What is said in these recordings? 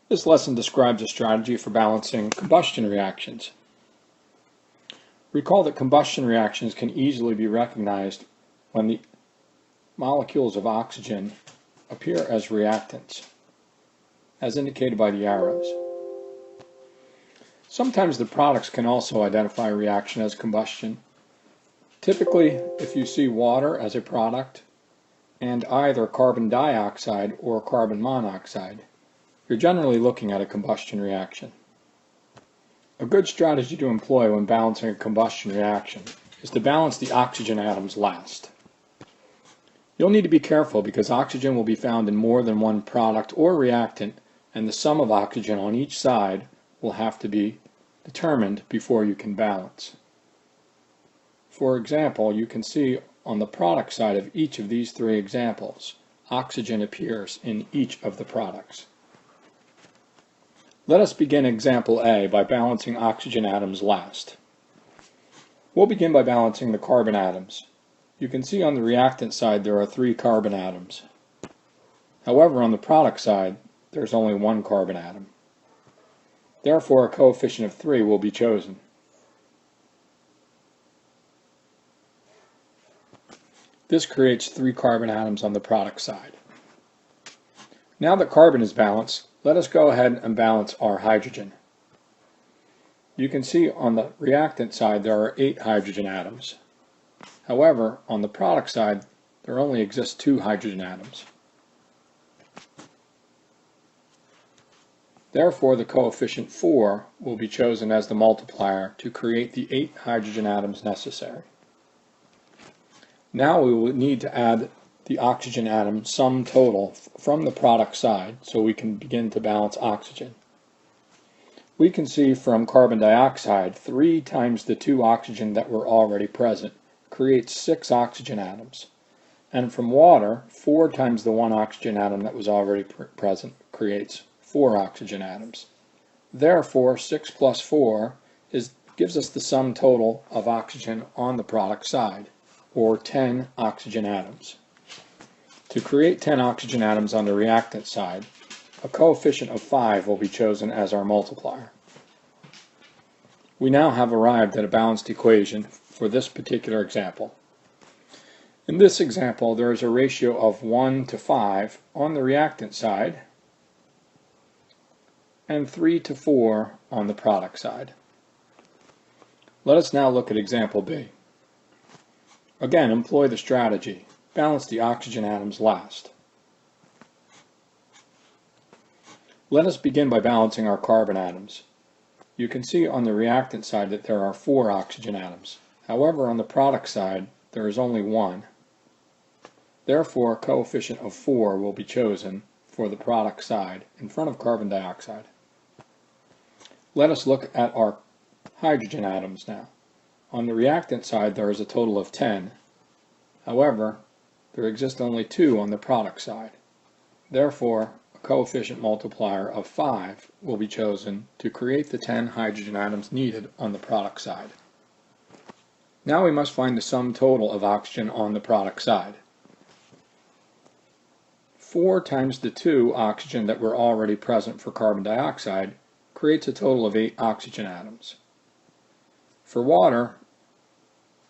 This lesson describes a strategy for balancing combustion reactions. Recall that combustion reactions can easily be recognized when the molecules of oxygen appear as reactants, as indicated by the arrows. Sometimes the products can also identify a reaction as combustion. Typically, if you see water as a product and either carbon dioxide or carbon monoxide, you're generally looking at a combustion reaction. A good strategy to employ when balancing a combustion reaction is to balance the oxygen atoms last. You'll need to be careful because oxygen will be found in more than one product or reactant, and the sum of oxygen on each side will have to be determined before you can balance. For example, you can see on the product side of each of these three examples, oxygen appears in each of the products. Let us begin example A by balancing oxygen atoms last. We'll begin by balancing the carbon atoms. You can see on the reactant side there are 3 carbon atoms. However, on the product side, there's only 1 carbon atom. Therefore, a coefficient of 3 will be chosen. This creates 3 carbon atoms on the product side. Now that carbon is balanced, let us go ahead and balance our hydrogen. You can see on the reactant side there are 8 hydrogen atoms. However, on the product side, there only exists 2 hydrogen atoms. Therefore, the coefficient 4 will be chosen as the multiplier to create the 8 hydrogen atoms necessary. Now we will need to add the oxygen atom sum total from the product side so we can begin to balance oxygen. We can see from carbon dioxide 3 times the 2 oxygen that were already present creates 6 oxygen atoms, and from water 4 times the 1 oxygen atom that was already present creates 4 oxygen atoms. Therefore, 6 plus 4 gives us the sum total of oxygen on the product side, or 10 oxygen atoms. To create 10 oxygen atoms on the reactant side, a coefficient of 5 will be chosen as our multiplier. We now have arrived at a balanced equation for this particular example. In this example, there is a ratio of 1 to 5 on the reactant side and 3 to 4 on the product side. Let us now look at example B. Again, employ the strategy. Balance the oxygen atoms last. Let us begin by balancing our carbon atoms. You can see on the reactant side that there are 4 oxygen atoms. However, on the product side, there is only 1. Therefore, a coefficient of 4 will be chosen for the product side in front of carbon dioxide. Let us look at our hydrogen atoms now. On the reactant side, there is a total of 10. However, there exist only 2 on the product side. Therefore, a coefficient multiplier of 5 will be chosen to create the 10 hydrogen atoms needed on the product side. Now we must find the sum total of oxygen on the product side. 4 times the 2 oxygen that were already present for carbon dioxide creates a total of 8 oxygen atoms. For water,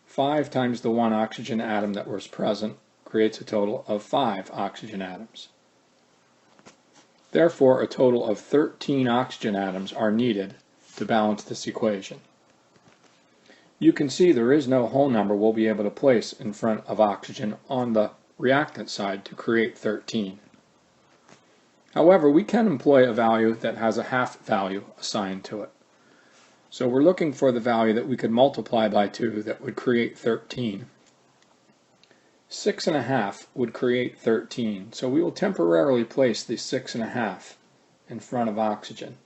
5 times the 1 oxygen atom that was present creates a total of 5 oxygen atoms. Therefore, a total of 13 oxygen atoms are needed to balance this equation. You can see there is no whole number we'll be able to place in front of oxygen on the reactant side to create 13. However, we can employ a value that has a half value assigned to it. So we're looking for the value that we could multiply by 2 that would create 13. 6.5 would create 13, so we will temporarily place the 6.5 in front of oxygen.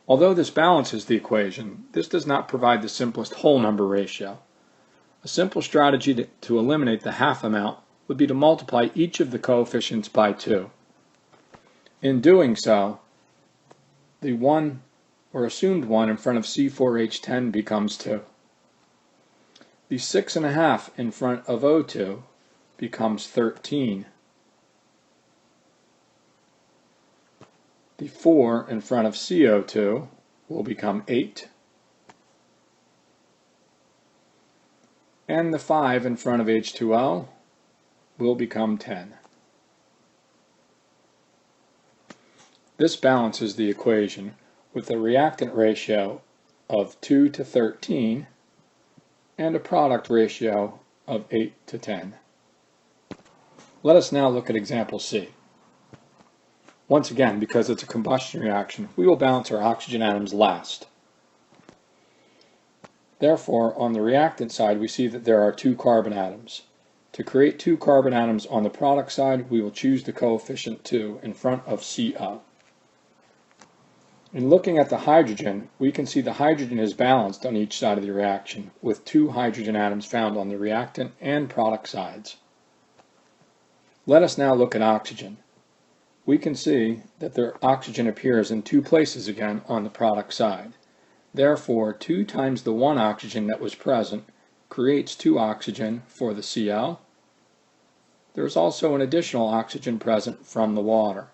Although this balances the equation, this does not provide the simplest whole number ratio. A simple strategy to eliminate the half amount would be to multiply each of the coefficients by 2. In doing so, the 1 or assumed 1 in front of C4H10 becomes 2. The 6.5 in front of O2 becomes 13. The 4 in front of CO2 will become 8. And the 5 in front of H2O will become 10. This balances the equation with a reactant ratio of 2 to 13 and a product ratio of 8 to 10. Let us now look at example C. Once again, because it's a combustion reaction, we will balance our oxygen atoms last. Therefore, on the reactant side, we see that there are 2 carbon atoms. To create 2 carbon atoms on the product side, we will choose the coefficient 2 in front of CO. In looking at the hydrogen, we can see the hydrogen is balanced on each side of the reaction, with 2 hydrogen atoms found on the reactant and product sides. Let us now look at oxygen. We can see that the oxygen appears in 2 places again on the product side. Therefore, 2 times the 1 oxygen that was present creates 2 oxygen for the Cl. There is also an additional oxygen present from the water.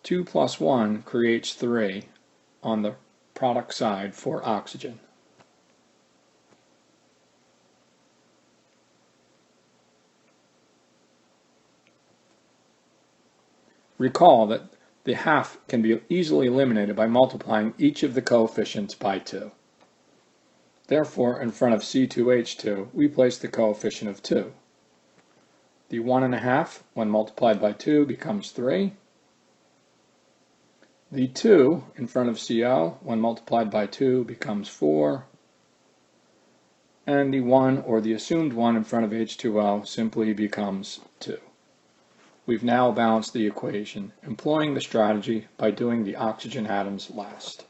2 plus 1 creates 3 on the product side for oxygen. Recall that the half can be easily eliminated by multiplying each of the coefficients by 2. Therefore, in front of C2H2, we place the coefficient of 2. The 1.5, when multiplied by 2, becomes 3. The 2 in front of CO, when multiplied by 2, becomes 4. And the 1, or the assumed 1 in front of H2O, simply becomes 2. We've now balanced the equation, employing the strategy by doing the oxygen atoms last.